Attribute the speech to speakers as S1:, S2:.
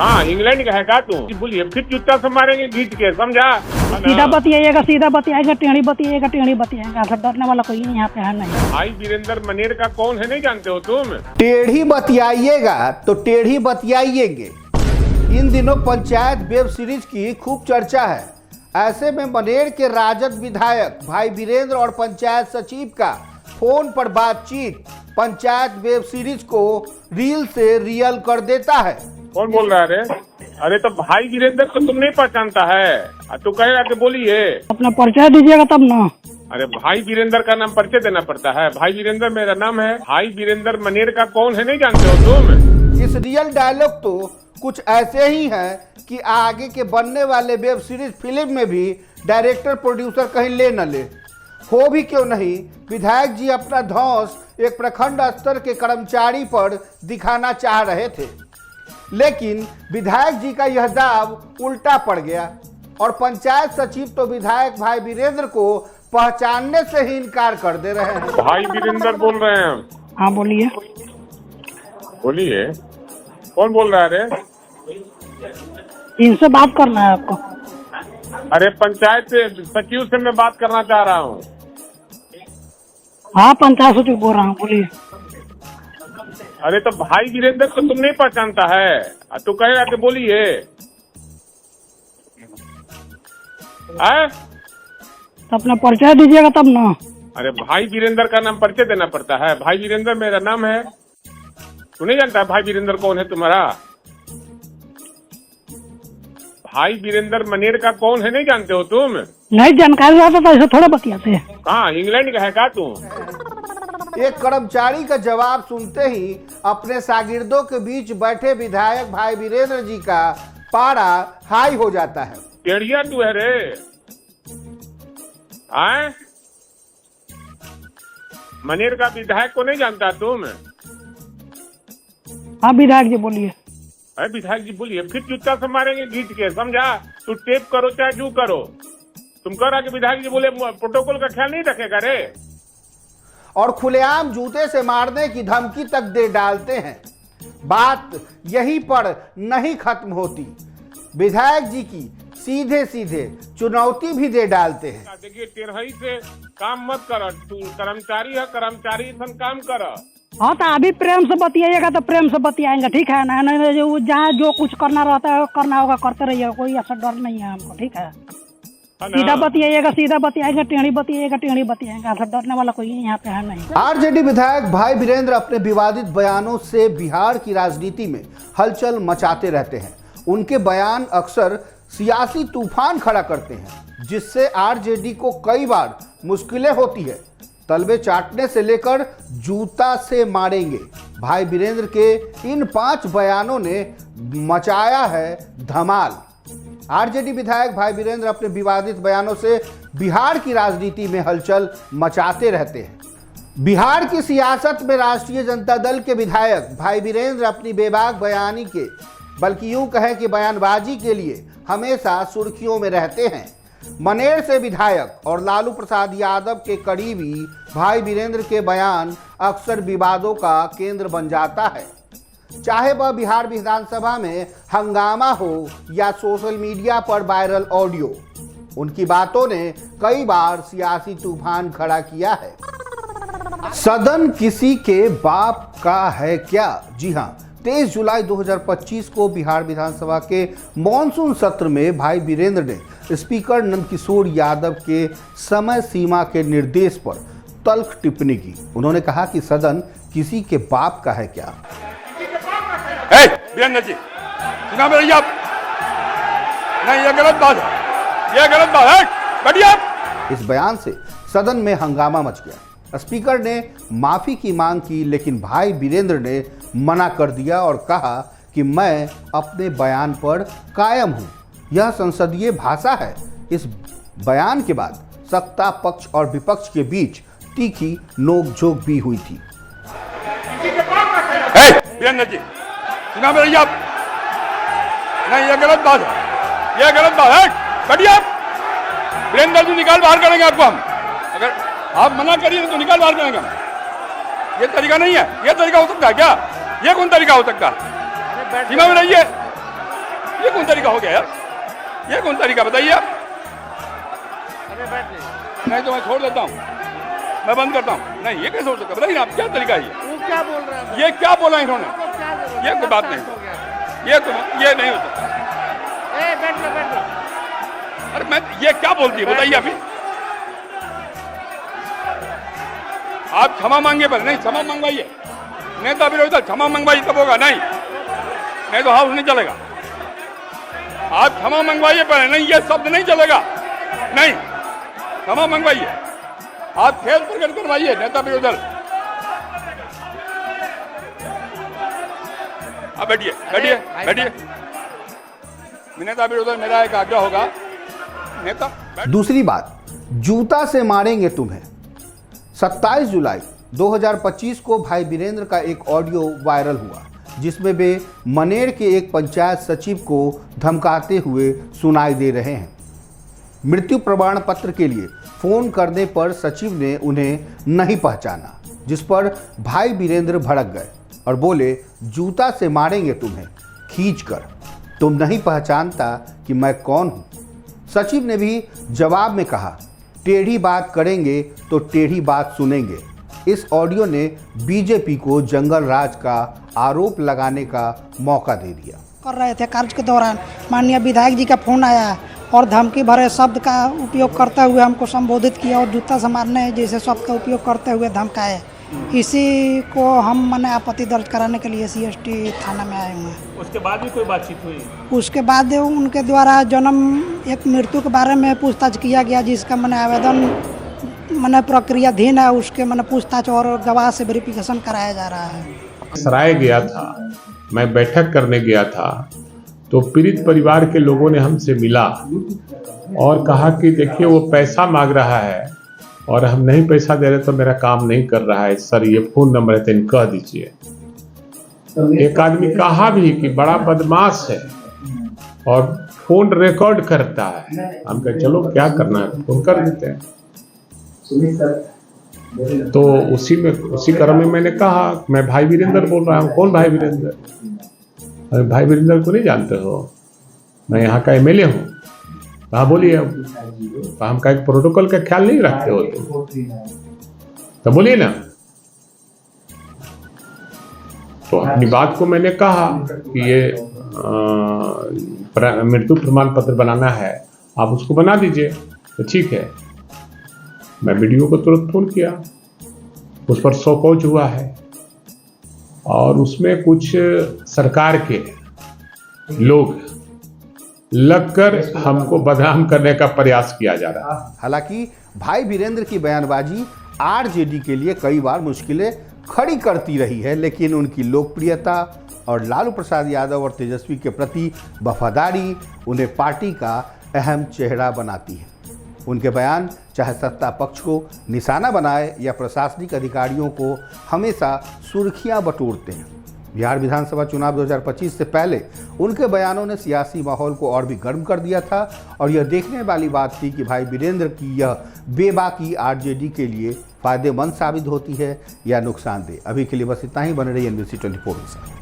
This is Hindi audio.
S1: हाँ इंग्लैंड का है का तू? बोलिए फिर जूता से मारेंगे घींच के, समझा?
S2: सीधा बतियाइएगा, सीधा बतियाएगा, टेढ़ी बतियाएगा, टेढ़ी बतियाएगा। सब डरने वाला कोई नहीं यहाँ पे है नहीं।
S1: भाई वीरेंद्र मनेर का कौन है नहीं जानते हो तुम?
S3: टेढ़ी बतियाइएगा तो टेढ़ी बतियाइएंगे। इन दिनों पंचायत वेब सीरीज की खूब चर्चा है। ऐसे में मनेर के राजद विधायक भाई वीरेंद्र और पंचायत सचिव का फोन पर बातचीत पंचायत वेब सीरीज को रील से रियल कर देता है।
S1: कौन बोल रहा है रे? अरे तो भाई वीरेंद्र को तुम नहीं पहचानता है? तू कहेगा कि बोलिए
S2: अपना परिचय दीजिएगा तब ना।
S1: अरे भाई वीरेंद्र का नाम परिचय देना पड़ता है। भाई वीरेंद्र मेरा नाम है। भाई वीरेंद्र मनेर का कौन है नहीं जानते हो तुम?
S3: इस रियल डायलॉग तो कुछ ऐसे ही है कि आगे के बनने वाले वेब सीरीज फिल्म में भी डायरेक्टर प्रोड्यूसर कहीं ले न ले। हो भी क्यों नहीं, विधायक जी अपना धौंस एक प्रखंड स्तर के कर्मचारी पर दिखाना चाह रहे थे, लेकिन विधायक जी का यह दाव उल्टा पड़ गया और पंचायत सचिव तो विधायक भाई वीरेंद्र को पहचानने से ही इनकार कर दे रहे हैं।
S1: भाई वीरेंद्र बोल रहे हैं?
S2: हाँ बोलिए।
S1: बोलिए कौन बोल रहा है रे?
S2: इनसे बात करना है आपको?
S1: अरे पंचायत सचिव से मैं बात करना चाह रहा हूँ।
S2: हाँ पंचायत सचिव बोल रहा हूँ, बोलिए।
S1: अरे तो भाई वीरेंद्र को तुम नहीं पहचानता है? तू कहेगा कि बोलिए
S2: तो अपना परिचय दीजिएगा तब ना।
S1: अरे भाई वीरेंद्र का नाम परिचय देना पड़ता है। भाई वीरेंद्र मेरा नाम है। तू नहीं जानता भाई वीरेंद्र कौन है तुम्हारा? भाई वीरेंद्र मनेर का कौन है नहीं जानते हो तुम?
S2: नहीं जानकारी रहता तो ऐसे थोड़ा बतियाते हैं।
S1: हाँ इंग्लैंड का है का तू?
S3: एक कर्मचारी का जवाब सुनते ही अपने शागिर्दों के बीच बैठे विधायक भाई वीरेंद्र जी का पारा हाई हो जाता है।
S1: टेढ़िया तू है रे? आए मनेर का विधायक को नहीं जानता तुम?
S2: हाँ विधायक जी बोलिए।
S1: अरे विधायक जी बोलिए फिर जूता से मारेंगे घींच के, समझा? तू टेप करो चाहे जो करो। तुम कह रहा कि विधायक जी बोले प्रोटोकॉल का ख्याल नहीं रखेगा रे?
S3: और खुलेआम जूते से मारने की धमकी तक दे डालते हैं। बात यहीं पर नहीं खत्म होती, विधायक जी की सीधे सीधे चुनौती भी दे डालते हैं।
S1: देखिए टेढ़ई से काम मत कर, तू कर्मचारी है, कर्मचारी सन काम कर।
S2: हाँ तो अभी प्रेम से बतियाइएगा तो प्रेम से बतियाएंगे, ठीक है ना? नहीं जो जहाँ जो कुछ करना रहता है करना होगा, करते रहिएगा, कोई ऐसा डर नहीं है हमको, ठीक है? सीधा बतियाइएगा, सीधा बतियाएगा, टेढ़ी बतियाएगा, टेढ़ी बतियाएगा। ऐसा डरने वाला कोई यहाँ पे है नहीं।
S3: आरजेडी विधायक भाई वीरेंद्र अपने विवादित बयानों से बिहार की राजनीति में हलचल मचाते रहते हैं। उनके बयान अक्सर सियासी तूफान खड़ा करते हैं, जिससे आरजेडी को कई बार मुश्किलें होती है। तलवे चाटने से लेकर जूता से मारेंगे, भाई वीरेंद्र के इन 5 बयानों ने मचाया है धमाल। आरजेडी विधायक भाई वीरेंद्र अपने विवादित बयानों से बिहार की राजनीति में हलचल मचाते रहते हैं। बिहार की सियासत में राष्ट्रीय जनता दल के विधायक भाई वीरेंद्र अपनी बेबाक बयानी के, बल्कि यूं कहें कि बयानबाजी के लिए हमेशा सुर्खियों में रहते हैं। मनेर से विधायक और लालू प्रसाद यादव के करीबी भाई वीरेंद्र के बयान अक्सर विवादों का केंद्र बन जाता है, चाहे वह बिहार विधानसभा में हंगामा हो या सोशल मीडिया पर वायरल ऑडियो। उनकी बातों ने कई बार सियासी तूफान खड़ा किया है। सदन किसी के बाप का है क्या? जी हां, 23 जुलाई 2025 को बिहार विधानसभा के मॉनसून सत्र में भाई वीरेंद्र ने स्पीकर नंदकिशोर यादव के समय सीमा के निर्देश पर तल्ख टिप्पणी की। उन्होंने कहा कि सदन किसी के बाप का है क्या?
S4: वीरेंद्र जी चुनाव में रहिए आप। नहीं ये गलत बात है, ये गलत बात है। बढ़िया।
S3: इस बयान से सदन में हंगामा मच गया। स्पीकर ने माफी की मांग की, लेकिन भाई वीरेंद्र ने मना कर दिया और कहा कि मैं अपने बयान पर कायम हूं। यह संसदीय भाषा है। इस बयान के बाद सत्ता पक्ष और विपक्ष के बीच तीखी नोकझोंक भी हुई थी।
S4: वीरेंद्र जी चुनाव में रहिए आप। नहीं ये गलत बात है, ये गलत बात है। बढ़िया। वीरेंद्र जी निकाल बाहर करेंगे आपको हम। अगर आप मना करिए तो निकाल बाहर करेंगे हम। ये तरीका नहीं है। ये तरीका हो सकता है क्या? ये कौन तरीका हो सकता है? चुनाव में रहिए। हो गया यार? ये कौन तरीका बताइए आप? नहीं तो मैं छोड़ देता हूँ, मैं बंद करता हूँ। नहीं, ये कैसे हो सकता है? बताइए आप, क्या तरीका है ये?
S5: वो क्या बोल रहा है?
S4: ये क्या बोला इन्होंने? ये कोई बात नहीं, ये नहीं हो सकता।
S5: बैठ लो।
S4: अरे मैं, ये क्या बोलती है बताइए अभी? आप क्षमा मांगे पर नहीं, क्षमा मंगवाइए। नेता विरोधी क्षमा मंगवाइए तब होगा, नहीं तो हाउस नहीं चलेगा। आप क्षमा मंगवाइए पर नहीं, ये शब्द नहीं चलेगा। नहीं, क्षमा मंगवाइए, आप खेल प्रकट करवाइए नेता विरोधी दल। आप बैठिए। नेता विरोधी दल, मेरा एक आग्रह होगा, नेता
S3: दूसरी बात, जूता से मारेंगे तुम्हें। 27 जुलाई 2025 को भाई वीरेंद्र का एक ऑडियो वायरल हुआ जिसमें वे मनेर के एक पंचायत सचिव को धमकाते हुए सुनाई दे रहे हैं। मृत्यु प्रमाण पत्र के लिए फोन करने पर सचिव ने उन्हें नहीं पहचाना, जिस पर भाई वीरेंद्र भड़क गए और बोले, जूता से मारेंगे तुम्हें खींचकर, तुम नहीं पहचानता कि मैं कौन हूं। सचिव ने भी जवाब में कहा, टेढ़ी बात करेंगे तो टेढ़ी बात सुनेंगे। इस ऑडियो ने बीजेपी को जंगल राज का आरोप लगाने का मौका दे दिया।
S2: कर रहे थे कार्य के दौरान माननीय विधायक जी का फोन आया और धमकी भरे शब्द का उपयोग करते हुए हमको संबोधित किया और जूता से मारने जैसे शब्द का उपयोग करते हुए धमकाए। इसी को हम मैंने आपत्ति दर्ज कराने के लिए CST थाना में आए हुए हैं।
S1: उसके बाद भी कोई बातचीत हुई?
S2: उसके बाद उनके द्वारा एक मृत्यु के बारे में पूछताछ किया गया, जिसका मैंने आवेदन मैंने प्रक्रियाधीन है, उसके मैंने पूछताछ और गवाह से वेरिफिकेशन कराया जा रहा है।
S6: सराय गया था, मैं बैठक करने गया था, तो पीड़ित परिवार के लोगों ने हमसे मिला और कहा कि देखिए वो पैसा मांग रहा है और हम नहीं पैसा दे रहे तो मेरा काम नहीं कर रहा है सर, ये फोन नंबर है तो इनको कह दीजिए। एक आदमी कहा भी कि बड़ा बदमाश है और फोन रिकॉर्ड करता है। हम कहे चलो क्या करना है, फोन कर देते हैं। तो उसी क्रम में मैंने कहा, मैं भाई वीरेंद्र बोल रहा हूँ। कौन भाई वीरेंद्र? अरे भाई वीरेंद्र को नहीं जानते हो? मैं यहाँ का MLA हूँ। हाँ बोलिए। हम का एक प्रोटोकॉल का ख्याल नहीं रखते हो तो बोलिए ना। तो अपनी बात को मैंने कहा कि ये मृत्यु प्रमाण पत्र बनाना है, आप उसको बना दीजिए। तो ठीक है, मैं वीडियो को तुरंत फोन किया, उस पर शोकौच हुआ है और उसमें कुछ सरकार के लोग लगकर हमको बदनाम करने का प्रयास किया जा रहा है।
S3: हालांकि भाई वीरेंद्र की बयानबाजी RJD के लिए कई बार मुश्किलें खड़ी करती रही है, लेकिन उनकी लोकप्रियता और लालू प्रसाद यादव और तेजस्वी के प्रति वफादारी उन्हें पार्टी का अहम चेहरा बनाती है। उनके बयान चाहे सत्ता पक्ष को निशाना बनाए या प्रशासनिक अधिकारियों को हमेशा सुर्खियां बटोरते हैं। बिहार विधानसभा चुनाव 2025 से पहले उनके बयानों ने सियासी माहौल को और भी गर्म कर दिया था और यह देखने वाली बात थी कि भाई वीरेंद्र की यह बेबाकी RJD के लिए फायदेमंद साबित होती है या नुकसानदेह। अभी के लिए बस इतना ही। बने रहिए NBC 24 के साथ।